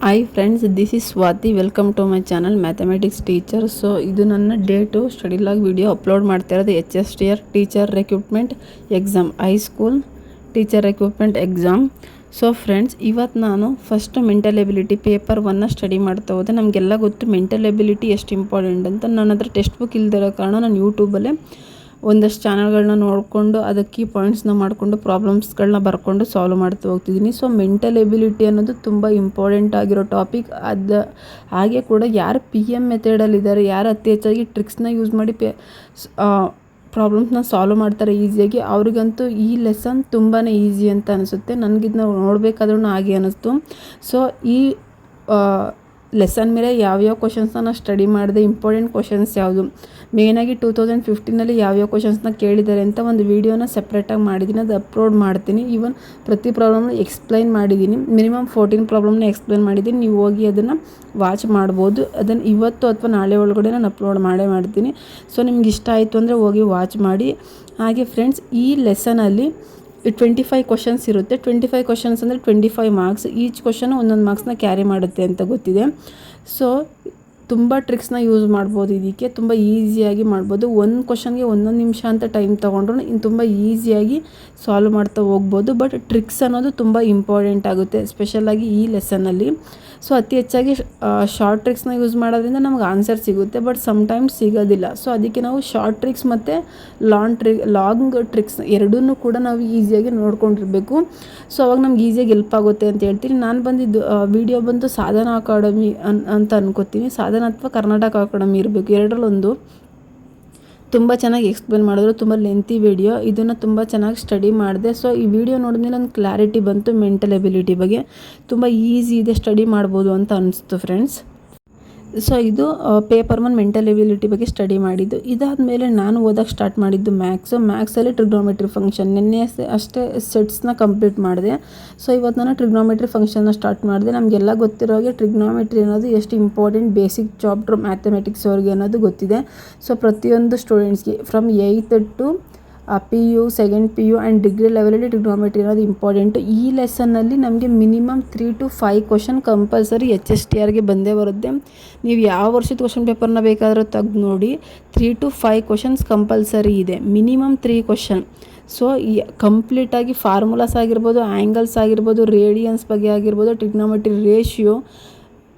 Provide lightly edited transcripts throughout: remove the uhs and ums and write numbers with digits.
Hi friends, this is Swathi. Welcome to my channel mathematics teacher. So ಇದು ನನ್ನ day two study log video upload ಮಾಡ್ತಾ ಇರೋದು HSTR teacher recruitment exam, high school teacher recruitment exam. So friends, ಇವತ್ತು ನಾನು first mental ability paper 1 study ಮಾಡ್ತಾ ಹೋದೆ. ನಮಗೆಲ್ಲ ಗೊತ್ತು ಮೆಂಟಲ್ ಎಬಿಲಿಟಿ ಎಷ್ಟು ಇಂಪಾರ್ಟೆಂಟ್ ಅಂತ. ನನ್ನ ಹತ್ರ ಟೆಕ್ಸ್ಟ್ ಬುಕ್ ಇಲ್ದಿರೋ ಕಾರಣ ನಾನು ಯೂಟ್ಯೂಬಲ್ಲೇ ಒಂದಷ್ಟು ಚಾನಲ್ಗಳನ್ನ ನೋಡಿಕೊಂಡು ಅದಕ್ಕೆ ಕೀ ಪಾಯಿಂಟ್ಸ್ನ ಮಾಡಿಕೊಂಡು ಪ್ರಾಬ್ಲಮ್ಸ್ಗಳನ್ನ ಬರ್ಕೊಂಡು ಸಾಲ್ವ್ ಮಾಡ್ತಾ ಹೋಗ್ತಿದ್ದೀನಿ. ಸೊ ಮೆಂಟಲ್ ಎಬಿಲಿಟಿ ಅನ್ನೋದು ತುಂಬ ಇಂಪಾರ್ಟೆಂಟ್ ಆಗಿರೋ ಟಾಪಿಕ್. ಹಾಗೆ ಕೂಡ ಯಾರು PM ಮೆಥಡಲ್ಲಿದ್ದಾರೆ, ಯಾರು ಅತಿ ಹೆಚ್ಚಾಗಿ ಟ್ರಿಕ್ಸ್ನ ಯೂಸ್ ಮಾಡಿ ಪ್ರಾಬ್ಲಮ್ಸ್ನ ಸಾಲ್ವ್ ಮಾಡ್ತಾರೆ ಈಸಿಯಾಗಿ, ಅವ್ರಿಗಂತೂ ಈ ಲೆಸನ್ ತುಂಬಾ ಈಸಿ ಅಂತ ಅನಿಸುತ್ತೆ. ನನಗಿದನ್ನ ನೋಡಬೇಕಾದ್ರೂ ಹಾಗೆ ಅನ್ನಿಸ್ತು. ಸೊ ಈ ಲೆಸನ್ ಮೇಲೆ ಯಾವ್ಯಾವ ಕ್ವಶನ್ಸ್ನ ನಾನು ಸ್ಟಡಿ ಮಾಡಿದೆ, ಇಂಪಾರ್ಟೆಂಟ್ ಕ್ವಶನ್ಸ್ ಯಾವುದು, ಮೇಯ್ನಾಗಿ 2015 ಯಾವ್ಯಾವ ಕ್ವಶನ್ಸ್ನ ಕೇಳಿದ್ದಾರೆ ಅಂತ ಒಂದು ವೀಡಿಯೋನ ಸಪ್ರೇಟಾಗಿ ಮಾಡಿದ್ದೀನಿ. ಅದು ಅಪ್ಲೋಡ್ ಮಾಡ್ತೀನಿ. ಈವನ್ ಪ್ರತಿ ಪ್ರಾಬ್ಲಮ್ನ ಎಕ್ಸ್ಪ್ಲೈನ್ ಮಾಡಿದ್ದೀನಿ. ಮಿನಿಮಮ್ 14 ಪ್ರಾಬ್ಲಮ್ನ ಎಕ್ಸ್ಪ್ಲೈನ್ ಮಾಡಿದ್ದೀನಿ. ನೀವು ಹೋಗಿ ಅದನ್ನು ವಾಚ್ ಮಾಡ್ಬೋದು. ಅದನ್ನು ಇವತ್ತು ಅಥವಾ ನಾಳೆ ಒಳಗಡೆ ನಾನು ಅಪ್ಲೋಡ್ ಮಾಡ್ತೀನಿ. ಸೊ ನಿಮ್ಗೆ ಇಷ್ಟ ಆಯಿತು ಅಂದರೆ ಹೋಗಿ ವಾಚ್ ಮಾಡಿ. ಹಾಗೆ ಫ್ರೆಂಡ್ಸ್, ಈ ಲೆಸನಲ್ಲಿ 25 ಕ್ವಶನ್ಸ್ ಇರುತ್ತೆ. 25 ಕ್ವಶನ್ಸ್ ಅಂದರೆ 25 ಮಾರ್ಕ್ಸ್. ಈಚ್ ಕ್ವಶನ್ ಒಂದೊಂದು ಮಾರ್ಕ್ಸ್ನ ಕ್ಯಾರಿ ಮಾಡುತ್ತೆ ಅಂತ ಗೊತ್ತಿದೆ. ಸೊ ತುಂಬ ಟ್ರಿಕ್ಸ್ನ ಯೂಸ್ ಮಾಡ್ಬೋದು. ಇದಕ್ಕೆ ತುಂಬ ಈಸಿಯಾಗಿ ಮಾಡ್ಬೋದು. ಒಂದು ಕ್ವಶನ್ಗೆ 1 ನಿಮಿಷ ಅಂತ ಟೈಮ್ ತೊಗೊಂಡ್ರು ಇನ್ನು ತುಂಬ ಈಸಿಯಾಗಿ ಸಾಲ್ವ್ ಮಾಡ್ತಾ ಹೋಗ್ಬೋದು. ಬಟ್ ಟ್ರಿಕ್ಸ್ ಅನ್ನೋದು ತುಂಬ ಇಂಪಾರ್ಟೆಂಟ್ ಆಗುತ್ತೆ, ಸ್ಪೆಷಲಾಗಿ ಈ ಲೆಸನ್ನಲ್ಲಿ. ಸೊ ಅತಿ ಹೆಚ್ಚಾಗಿ ಶಾರ್ಟ್ ಟ್ರಿಕ್ಸ್ನ ಯೂಸ್ ಮಾಡೋದ್ರಿಂದ ನಮ್ಗೆ ಆನ್ಸರ್ ಸಿಗುತ್ತೆ, ಬಟ್ ಸಮ್ಟೈಮ್ಸ್ ಸಿಗೋದಿಲ್ಲ. ಸೊ ಅದಕ್ಕೆ ನಾವು ಶಾರ್ಟ್ ಟ್ರಿಕ್ಸ್ ಮತ್ತು ಲಾಂಗ್ ಟ್ರಿಕ್ಸ್ ಎರಡನ್ನೂ ಕೂಡ ನಾವು ಈಸಿಯಾಗಿ ನೋಡ್ಕೊಂಡಿರಬೇಕು. ಸೊ ಅವಾಗ ನಮ್ಗೆ ಈಸಿಯಾಗಿ ಹೆಲ್ಪ್ ಆಗುತ್ತೆ ಅಂತ ಹೇಳ್ತೀನಿ. ನಾನು ಬಂದಿದ್ದು ವಿಡಿಯೋ ಬಂದು ಸಾಧನಾ ಅಕಾಡೆಮಿ ಅಂತ ಅನ್ಕೋತೀನಿ. ಸಾಧನಾ ಅಥವಾ ಕರ್ನಾಟಕ ಅಕಾಡೆಮಿ ಇರಬೇಕು, ಎರಡರಲ್ಲೊಂದು. ತುಂಬ ಚೆನ್ನಾಗಿ ಎಕ್ಸ್ಪ್ಲೇನ್ ಮಾಡಿದ್ರು. ತುಂಬ ಲೆಂತಿ ವಿಡಿಯೋ. ಇದನ್ನು ತುಂಬ ಚೆನ್ನಾಗಿ ಸ್ಟಡಿ ಮಾಡಿದೆ. ಸೊ ಈ ವಿಡಿಯೋ ನೋಡಿದ್ಮೇಲೆ ಒಂದು ಕ್ಲಾರಿಟಿ ಬಂತು ಮೆಂಟಲ್ ಎಬಿಲಿಟಿ ಬಗ್ಗೆ. ತುಂಬ ಈಸಿ ಇದೆ, ಸ್ಟಡಿ ಮಾಡ್ಬೋದು ಅಂತ ಅನಿಸ್ತು ಫ್ರೆಂಡ್ಸ್. ಸೊ ಇದು ಪೇಪರ್ 1 ಮೆಂಟಲ್ ಎಬಿಲಿಟಿ ಬಗ್ಗೆ ಸ್ಟಡಿ ಮಾಡಿದ್ದು. ಇದಾದಮೇಲೆ ನಾನು ಓದೋಕ್ಕೆ ಸ್ಟಾರ್ಟ್ ಮಾಡಿದ್ದು ಮ್ಯಾಥ್ಸಲ್ಲಿ ಟ್ರಿಗ್ನೋಮೆಟ್ರಿ ಫಂಕ್ಷನ್. ನಿನ್ನೆ ಅಷ್ಟೇ ಸೆಟ್ಸ್ನ ಕಂಪ್ಲೀಟ್ ಮಾಡಿದೆ. ಸೊ ಇವತ್ತು ನಾನು ಟ್ರಿಗ್ನೋಮೆಟ್ರಿ ಫಂಕ್ಷನ್ನ ಸ್ಟಾರ್ಟ್ ಮಾಡಿದೆ. ನಮಗೆಲ್ಲ ಗೊತ್ತಿರೋ ಹಾಗೆ ಟ್ರಿಗ್ನೋಮೆಟ್ರಿ ಅನ್ನೋದು ಎಷ್ಟು ಇಂಪಾರ್ಟೆಂಟ್ ಬೇಸಿಕ್ ಚಾಪ್ಟರ್ ಮ್ಯಾಥಮೆಟಿಕ್ಸ್ ಅವ್ರಿಗೆ ಅನ್ನೋದು ಗೊತ್ತಿದೆ. ಸೊ ಪ್ರತಿಯೊಂದು ಸ್ಟೂಡೆಂಟ್ಸ್ಗೆ from 8th to PU, 2nd PU and degree ಲೆವೆಲಲ್ಲಿ ಟ್ರಿಗ್ನೋಮೆಟ್ರಿ ಅನ್ನೋದು ಇಂಪಾರ್ಟೆಂಟು. ಈ ಲೆಸನ್ನಲ್ಲಿ ನಮಗೆ ಮಿನಿಮಮ್ 3 to 5 ಕ್ವಶನ್ ಕಂಪಲ್ಸರಿ HSTRಗೆ ಬಂದೇ ಬರುತ್ತೆ. ನೀವು ಯಾವ ವರ್ಷದ ಕ್ವಶನ್ ಪೇಪರ್ನ ಬೇಕಾದರೂ ತೆಗೆದು ನೋಡಿ, 3 to 5 ಕ್ವಶನ್ಸ್ ಕಂಪಲ್ಸರಿ ಇದೆ, ಮಿನಿಮಮ್ 3 ಕ್ವಶನ್. ಸೊ ಈ ಕಂಪ್ಲೀಟಾಗಿ ಫಾರ್ಮುಲಾಸ್ ಆಗಿರ್ಬೋದು, ಆ್ಯಂಗಲ್ಸ್ ಆಗಿರ್ಬೋದು, ರೇಡಿಯನ್ಸ್ ಬಗ್ಗೆ ಆಗಿರ್ಬೋದು, ಟ್ರಿಗ್ನೋಮೆಟ್ರಿ ರೇಷಿಯೋ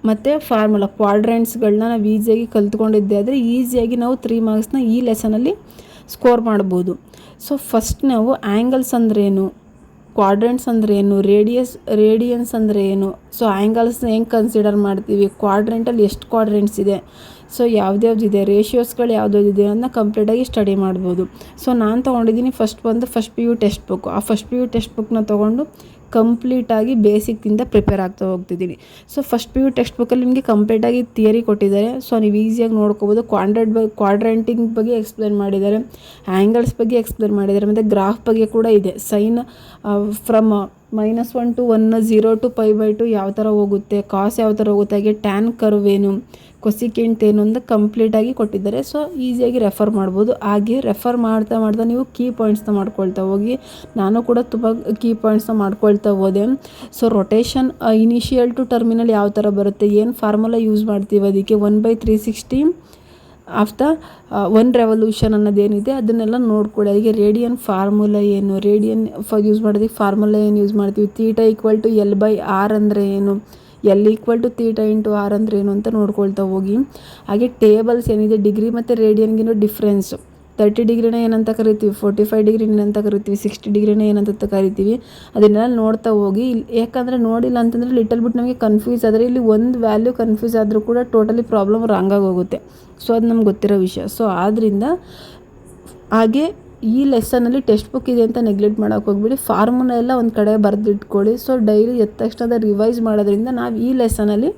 ಮತ್ತು ಫಾರ್ಮುಲಾ ಕ್ವಾಡ್ರೆಂಟ್ಸ್ಗಳನ್ನ ನಾವು ಈಸಿಯಾಗಿ ಕಲ್ತ್ಕೊಂಡಿದ್ದೆ ಆದರೆ ಈಸಿಯಾಗಿ ನಾವು 3 ಮಾರ್ಕ್ಸ್ನ ಈ ಲೆಸನಲ್ಲಿ ಸ್ಕೋರ್ ಮಾಡ್ಬೋದು. ಸೊ ಫಸ್ಟ್ ನಾವು ಆ್ಯಂಗಲ್ಸ್ ಅಂದ್ರೇನು, ಕ್ವಾಡ್ರೆಂಟ್ಸ್ ಅಂದ್ರೇನು, ರೇಡಿಯನ್ಸ್ ಅಂದರೆ ಏನು, ಸೊ ಆ್ಯಂಗಲ್ಸ್ನ ಹೆಂಗೆ ಕನ್ಸಿಡರ್ ಮಾಡ್ತೀವಿ, ಕ್ವಾಡ್ರೆಂಟಲ್ಲಿ ಎಷ್ಟು ಕ್ವಾಡ್ರೆಂಟ್ಸ್ ಇದೆ, ಸೊ ಯಾವ್ದ್ಯಾವ್ದಿದೆ, ರೇಷಿಯೋಸ್ಗಳು ಯಾವುದಿದೆ ಅನ್ನೋ ಕಂಪ್ಲೀಟಾಗಿ ಸ್ಟಡಿ ಮಾಡ್ಬೋದು. ಸೊ ನಾನು ತೊಗೊಂಡಿದ್ದೀನಿ ಫಸ್ಟ್ PU ಟೆಕ್ಸ್ಟ್ ಬುಕ್. ಆ ಫಸ್ಟ್ PU ಟೆಕ್ಸ್ಟ್ ಬುಕ್ನ ತೊಗೊಂಡು ಕಂಪ್ಲೀಟಾಗಿ ಬೇಸಿಕ್ಕಿಂದ ಪ್ರಿಪೇರ್ ಆಗ್ತಾ ಹೋಗ್ತಿದ್ದೀನಿ. ಸೊ ಫಸ್ಟ್ PU ಟೆಕ್ಸ್ಟ್ ಬುಕ್ಕಲ್ಲಿ ನಿಮಗೆ ಕಂಪ್ಲೀಟಾಗಿ ಥಿಯರಿ ಕೊಟ್ಟಿದ್ದಾರೆ. ಸೊ ನೀವು ಈಸಿಯಾಗಿ ನೋಡ್ಕೋಬೋದು. ಕ್ವಾಡ್ರೆಂಟಿಂಗ್ ಬಗ್ಗೆ ಎಕ್ಸ್ಪ್ಲೇನ್ ಮಾಡಿದ್ದಾರೆ, ಆ್ಯಂಗಲ್ಸ್ ಬಗ್ಗೆ ಎಕ್ಸ್ಪ್ಲೇನ್ ಮಾಡಿದ್ದಾರೆ, ಮತ್ತು ಗ್ರಾಫ್ ಬಗ್ಗೆ ಕೂಡ ಇದೆ. ಸೈನ್ ಫ್ರಮ್ -1 to 1, 0 to π/2 ಯಾವ ಥರ ಹೋಗುತ್ತೆ, ಕಾಸ್ ಯಾವ ಥರ ಹೋಗುತ್ತೆ, ಹಾಗೆ ಟ್ಯಾನ್ ಕರ್ವ್ ಏನು, ಕೊಸಿಕೆಂಟ್ ಏನು ಅಂತ ಕಂಪ್ಲೀಟಾಗಿ ಕೊಟ್ಟಿದ್ದಾರೆ. ಸೊ ಈಸಿಯಾಗಿ ರೆಫರ್ ಮಾಡ್ಬೋದು. ಹಾಗೆ ರೆಫರ್ ಮಾಡ್ತಾ ನೀವು ಕೀ ಪಾಯಿಂಟ್ಸ್ನ ಮಾಡ್ಕೊಳ್ತಾ ಹೋಗಿ. ನಾನು ಕೂಡ ತುಂಬ ಕೀ ಪಾಯಿಂಟ್ಸ್ನ ಮಾಡ್ಕೊಳ್ತಾ ಹೋದೆ. So rotation initial to terminal ಯಾವ ಥರ ಬರುತ್ತೆ, ಏನು ಫಾರ್ಮುಲಾ ಯೂಸ್ ಮಾಡ್ತೀವಿ ಅದಕ್ಕೆ, 1/360 ಆಫ್ ದ 1 ರೆವಲ್ಯೂಷನ್ ಅನ್ನೋದೇನಿದೆ ಅದನ್ನೆಲ್ಲ ನೋಡ್ಕೊಳ್ಳಿ. ಅದಕ್ಕೆ ರೇಡಿಯನ್ ಫಾರ್ಮುಲಾ ಏನು, ರೇಡಿಯನ್ ಯೂಸ್ ಮಾಡೋದಕ್ಕೆ ಫಾರ್ಮುಲಾ ಏನು ಯೂಸ್ ಮಾಡ್ತೀವಿ, θ = L/R ಅಂದರೆ ಏನು, L = θ × R ಅಂದರೆ ಏನು ಅಂತ ನೋಡ್ಕೊಳ್ತಾ ಹೋಗಿ. ಹಾಗೆ ಟೇಬಲ್ಸ್ ಏನಿದೆ, ಡಿಗ್ರಿ ಮತ್ತು ರೇಡಿಯನ್ಗಿರೋ ಡಿಫ್ರೆನ್ಸು, 30 ಡಿಗ್ರಿನ ಏನಂತ ಕರಿತೀವಿ, 45 ಡಿಗ್ರಿನ ಏನಂತ ಕರಿತೀವಿ, 60 ಡಿಗ್ರಿನ ಏನಂತ ಕರಿತೀವಿ, ಅದನ್ನೆಲ್ಲ ನೋಡ್ತಾ ಹೋಗಿ. ಯಾಕಂದರೆ ನೋಡಿಲ್ಲ ಅಂತಂದರೆ ಲಿಟಲ್ ಬಿಟ್ ನಮಗೆ ಕನ್ಫ್ಯೂಸ್ ಆದರೆ, ಇಲ್ಲಿ ಒಂದು ವ್ಯಾಲ್ಯೂ ಕನ್ಫ್ಯೂಸ್ ಆದರೂ ಕೂಡ ಟೋಟಲಿ ಪ್ರಾಬ್ಲಮ್ ರಾಂಗಾಗಿ ಹೋಗುತ್ತೆ. ಸೊ ಅದು ನಮ್ಗೆ ಗೊತ್ತಿರೋ ವಿಷಯ. ಸೊ ಆದ್ದರಿಂದ ಹಾಗೆ ಈ ಲೆಸನಲ್ಲಿ ಟೆಕ್ಸ್ಟ್ ಬುಕ್ ಇದೆ ಅಂತ ನೆಗ್ಲೆಕ್ಟ್ ಮಾಡೋಕೆ ಹೋಗ್ಬಿಡಿ. ಫಾರ್ಮುಲಾ ಎಲ್ಲ ಒಂದು ಕಡೆ ಬರೆದಿಟ್ಕೊಳ್ಳಿ. ಸೊ ಡೈಲಿ ಎದ್ದ ತಕ್ಷಣ ರಿವೈಸ್ ಮಾಡೋದ್ರಿಂದ ನಾವು ಈ ಲೆಸನಲ್ಲಿ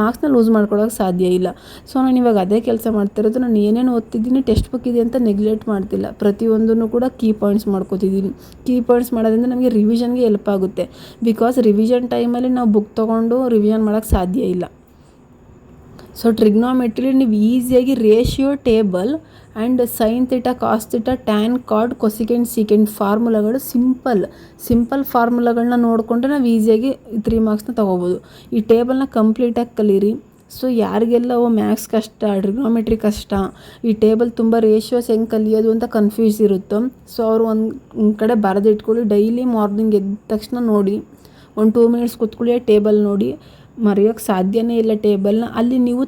ಮಾರ್ಕ್ಸ್ನ ಲೂಸ್ ಮಾಡ್ಕೊಳ್ಳೋಕೆ ಸಾಧ್ಯ ಇಲ್ಲ. ಸೊ ನಾನು ಇವಾಗ ಅದೇ ಕೆಲಸ ಮಾಡ್ತಿರೋದು. ನಾನು ಏನೇನು ಓದ್ತಿದ್ದೀನಿ, ಟೆಕ್ಸ್ಟ್ ಬುಕ್ ಇದೆ ಅಂತ ನೆಗ್ಲೆಕ್ಟ್ ಮಾಡ್ತಿಲ್ಲ. ಪ್ರತಿಯೊಂದನ್ನು ಕೂಡ ಕೀ ಪಾಯಿಂಟ್ಸ್ ಮಾಡ್ಕೋತಿದ್ದೀನಿ. ಕೀ ಪಾಯಿಂಟ್ಸ್ ಮಾಡೋದ್ರಿಂದ ನಮಗೆ ರಿವಿಷನ್ಗೆ ಹೆಲ್ಪ್ ಆಗುತ್ತೆ. ಬಿಕಾಸ್ ರಿವಿಷನ್ ಟೈಮಲ್ಲಿ ನಾವು ಬುಕ್ ತೊಗೊಂಡು ರಿವಿಷನ್ ಮಾಡೋಕ್ಕೆ ಸಾಧ್ಯ ಇಲ್ಲ. ಸೊ ಟ್ರಿಗ್ನೋಮೆಟ್ರಿ ನೀವು ಈಸಿಯಾಗಿ ratio table and sine theta cos theta tan cot cosecant secant ಫಾರ್ಮುಲಾಗಳು ಸಿಂಪಲ್ ಫಾರ್ಮುಲಾಗಳನ್ನ ನೋಡಿಕೊಂಡ್ರೆ ನಾವು ಈಸಿಯಾಗಿ 3 ಮಾರ್ಕ್ಸ್ನ ತೊಗೋಬೋದು. ಈ ಟೇಬಲ್ನ ಕಂಪ್ಲೀಟಾಗಿ ಕಲೀರಿ. ಸೊ ಯಾರಿಗೆಲ್ಲ ಮ್ಯಾಥ್ಸ್ ಕಷ್ಟ, ಟ್ರಿಗ್ನೋಮೆಟ್ರಿ ಕಷ್ಟ, ಈ ಟೇಬಲ್ ತುಂಬ ರೇಷಿಯೋಸ್ ಹೆಂಗೆ ಕಲಿಯೋದು ಅಂತ ಕನ್ಫ್ಯೂಸ್ ಇರುತ್ತೋ, ಸೊ ಅವರು ಒಂದು ಕಡೆ ಬರೆದಿಟ್ಕೊಳ್ಳಿ. ಡೈಲಿ ಮಾರ್ನಿಂಗ್ ಎದ್ದ ತಕ್ಷಣ ನೋಡಿ, ಒಂದು 2 ಮಿನಿಟ್ಸ್ ಕೂತ್ಕೊಳ್ಳಿ, ಟೇಬಲ್ ನೋಡಿ. ಮರೆಯೋಕ್ಕೆ ಸಾಧ್ಯನೇ ಇಲ್ಲ ಟೇಬಲ್ನ. ಅಲ್ಲಿ ನೀವು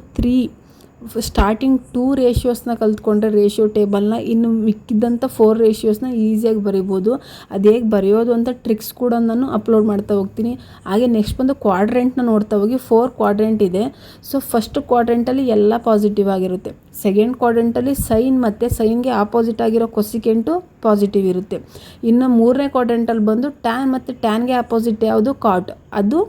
ಸ್ಟಾರ್ಟಿಂಗ್ 2 ರೇಷಿಯೋಸ್ನ ಕಲ್ತ್ಕೊಂಡ್ರೆ ರೇಷಿಯೋ ಟೇಬಲ್ನ, ಇನ್ನು ಮಿಕ್ಕಿದ್ದಂಥ 4 ರೇಷಿಯೋಸ್ನ ಈಸಿಯಾಗಿ ಬರಿಬೋದು. ಅದು ಹೇಗೆ ಬರೆಯೋದು ಅಂತ ಟ್ರಿಕ್ಸ್ ಕೂಡ ನಾನು ಅಪ್ಲೋಡ್ ಮಾಡ್ತಾ ಹೋಗ್ತೀನಿ. ಹಾಗೆ ನೆಕ್ಸ್ಟ್ ಬಂದು ಕ್ವಾಡ್ರೆಂಟ್ನ ನೋಡ್ತಾ ಹೋಗಿ. 4 ಕ್ವಾಡ್ರೆಂಟ್ ಇದೆ. ಸೊ ಫಸ್ಟ್ ಕ್ವಾಡ್ರೆಂಟಲ್ಲಿ ಎಲ್ಲ ಪಾಸಿಟಿವ್ ಆಗಿರುತ್ತೆ. ಸೆಕೆಂಡ್ ಕ್ವಾಡ್ರೆಂಟಲ್ಲಿ ಸೈನ್ ಮತ್ತು ಸೈನ್ಗೆ ಆಪೋಸಿಟ್ ಆಗಿರೋ ಕೊಸಿಕೆಂಟು ಪಾಸಿಟಿವ್ ಇರುತ್ತೆ. ಇನ್ನು 3ನೇ ಕ್ವಾಡ್ರೆಂಟಲ್ಲಿ ಬಂದು ಟ್ಯಾನ್ ಮತ್ತು ಟ್ಯಾನ್ಗೆ ಆಪೋಸಿಟ್ ಯಾವುದು ಕಾಟ್ ಅದು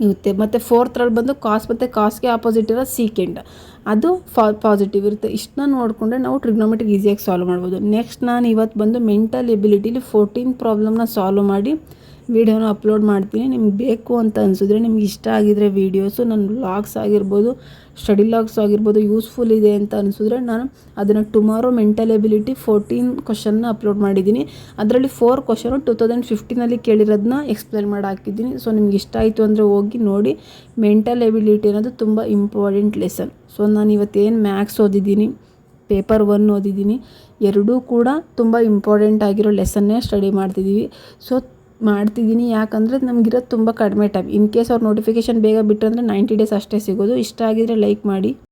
ಇರುತ್ತೆ. ಮತ್ತು 4ರಲ್ಲಿ ಬಂದು ಕಾಸ್ ಮತ್ತು ಕಾಸ್ಗೆ ಆಪೋಸಿಟ್ ಇರೋ ಸೀಕೆಂಡ್ ಅದು ಪಾಸಿಟಿವ್ ಇರುತ್ತೆ. ಇಷ್ಟನ್ನ ನೋಡಿಕೊಂಡ್ರೆ ನಾವು ಟ್ರಿಗ್ನೋಮೆಟ್ರಿ ಈಸಿಯಾಗಿ ಸಾಲ್ವ್ ಮಾಡ್ಬೋದು. ನೆಕ್ಸ್ಟ್ ನಾನು ಇವತ್ತು ಬಂದು ಮೆಂಟಲ್ ಎಬಿಲಿಟಿಲಿ 14 ಪ್ರಾಬ್ಲಮ್ನ ಸಾಲ್ವ್ ಮಾಡಿ ವೀಡಿಯೋನ ಅಪ್ಲೋಡ್ ಮಾಡ್ತೀನಿ. ನಿಮ್ಗೆ ಬೇಕು ಅಂತ ಅನಿಸಿದ್ರೆ, ನಿಮ್ಗೆ ಇಷ್ಟ ಆಗಿದ್ರೆ ವೀಡಿಯೋಸು, ನನ್ನ ವ್ಲಾಗ್ಸ್ ಆಗಿರ್ಬೋದು, ಸ್ಟಡಿ ಲಾಗ್ಸ್ ಆಗಿರ್ಬೋದು, ಯೂಸ್ಫುಲ್ ಇದೆ ಅಂತ ಅನಿಸಿದ್ರೆ ನಾನು ಅದನ್ನು ಟುಮಾರೋ ಮೆಂಟಲ್ ಎಬಿಲಿಟಿ 14 ಕ್ವಶನ್ನ ಅಪ್ಲೋಡ್ ಮಾಡಿದ್ದೀನಿ. ಅದರಲ್ಲಿ 4 ಕ್ವಶನು 2015 ಕೇಳಿರೋದನ್ನ ಎಕ್ಸ್ಪ್ಲೇನ್ ಮಾಡಿ ಹಾಕಿದ್ದೀನಿ. ಸೊ ನಿಮ್ಗೆ ಇಷ್ಟ ಆಯಿತು ಅಂದರೆ ಹೋಗಿ ನೋಡಿ. ಮೆಂಟಲ್ ಎಬಿಲಿಟಿ ಅನ್ನೋದು ತುಂಬ ಇಂಪಾರ್ಟೆಂಟ್ ಲೆಸನ್. ಸೊ ನಾನು ಇವತ್ತೇನು ಮ್ಯಾಥ್ಸ್ ಓದಿದ್ದೀನಿ, ಪೇಪರ್ 1 ಓದಿದ್ದೀನಿ, ಎರಡೂ ಕೂಡ ತುಂಬ ಇಂಪಾರ್ಟೆಂಟ್ ಆಗಿರೋ ಲೆಸನ್ನೇ ಸ್ಟಡಿ ಮಾಡ್ತಿದ್ದೀನಿ. ಯಾಕಂದರೆ ನಮಗಿರೋದು ತುಂಬ ಕಡಿಮೆ ಟೈಮ್. ಇನ್ ಕೇಸ್ ಅವ್ರು ನೋಟಿಫಿಕೇಷನ್ ಬೇಗ ಬಿಟ್ಟರೆ 90 ಡೇಸ್ ಅಷ್ಟೇ ಸಿಗೋದು. ಇಷ್ಟ ಆಗಿದ್ರೆ ಲೈಕ್ ಮಾಡಿ.